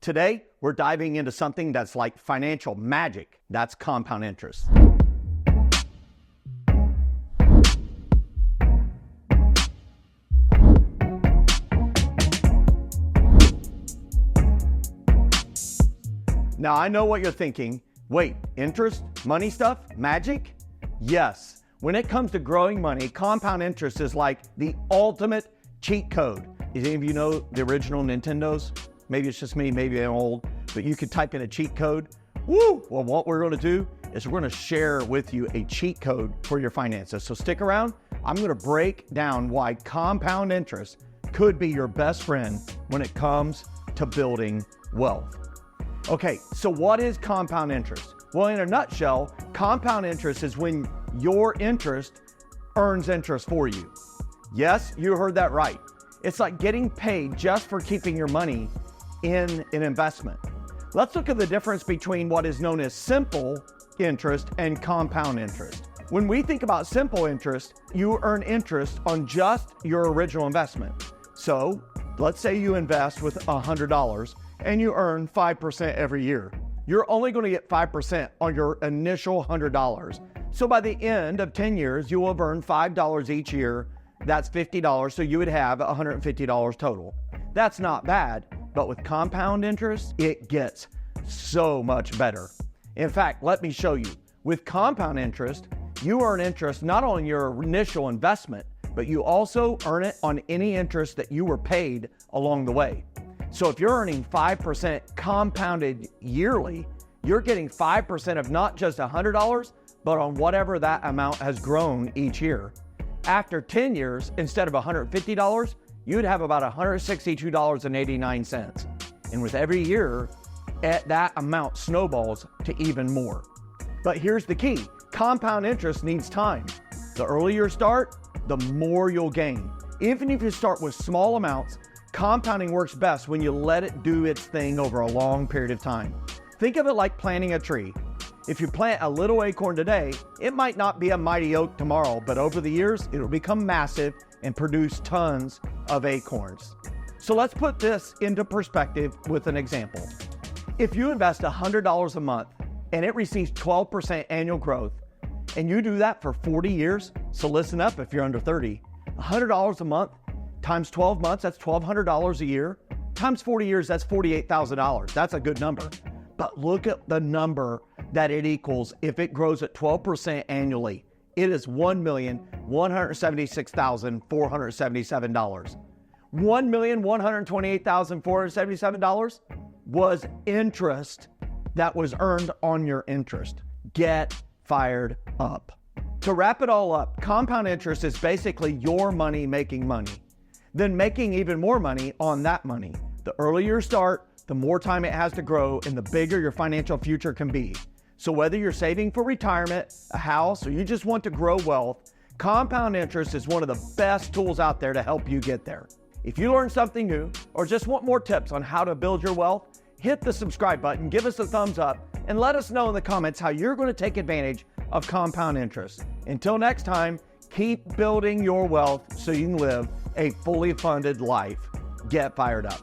Today, we're diving into something that's like financial magic. That's compound interest. Now, I know what you're thinking. Wait, interest, money stuff, magic? Yes. When it comes to growing money, compound interest is like the ultimate cheat code. Does any of you know the original Nintendos? Maybe it's just me, maybe I'm old, but you could type in a cheat code. Woo! Well, what we're going to do is we're going to share with you a cheat code for your finances. So stick around. I'm going to break down why compound interest could be your best friend when it comes to building wealth. Okay, so what is compound interest? Well, in a nutshell, compound interest is when your interest earns interest for you. Yes, you heard that right. It's like getting paid just for keeping your money in an investment. Let's look at the difference between what is known as simple interest and compound interest. When we think about simple interest, you earn interest on just your original investment. So let's say you invest with $100 and you earn 5% every year. You're only going to get 5% on your initial $100. So by the end of 10 years, you will have earned $5 each year. That's $50, so you would have $150 total. That's not bad, but with compound interest, it gets so much better. In fact, let me show you. With compound interest, you earn interest not on your initial investment, but you also earn it on any interest that you were paid along the way. So if you're earning 5% compounded yearly, you're getting 5% of not just $100, but on whatever that amount has grown each year. After 10 years, instead of $150, you'd have about $162.89. And with every year, that amount snowballs to even more. But here's the key. Compound interest needs time. The earlier you start, the more you'll gain. Even if you start with small amounts, compounding works best when you let it do its thing over a long period of time. Think of it like planting a tree. If you plant a little acorn today, it might not be a mighty oak tomorrow, but over the years, it'll become massive and produce tons of acorns. So let's put this into perspective with an example. If you invest $100 a month and it receives 12% annual growth, and you do that for 40 years, so listen up if you're under 30, $100 a month times 12 months, that's $1,200 a year. Times 40 years, that's $48,000. That's a good number. But look at the number that it equals if it grows at 12% annually. It is $1,176,477. $1,128,477 was interest that was earned on your interest. Get fired up. To wrap it all up, compound interest is basically your money making money, then making even more money on that money. The earlier you start, the more time it has to grow and the bigger your financial future can be. So whether you're saving for retirement, a house, or you just want to grow wealth, compound interest is one of the best tools out there to help you get there. If you learned something new or just want more tips on how to build your wealth, hit the subscribe button, give us a thumbs up, and let us know in the comments how you're going to take advantage of compound interest. Until next time, keep building your wealth so you can live a fully funded life. Get fired up.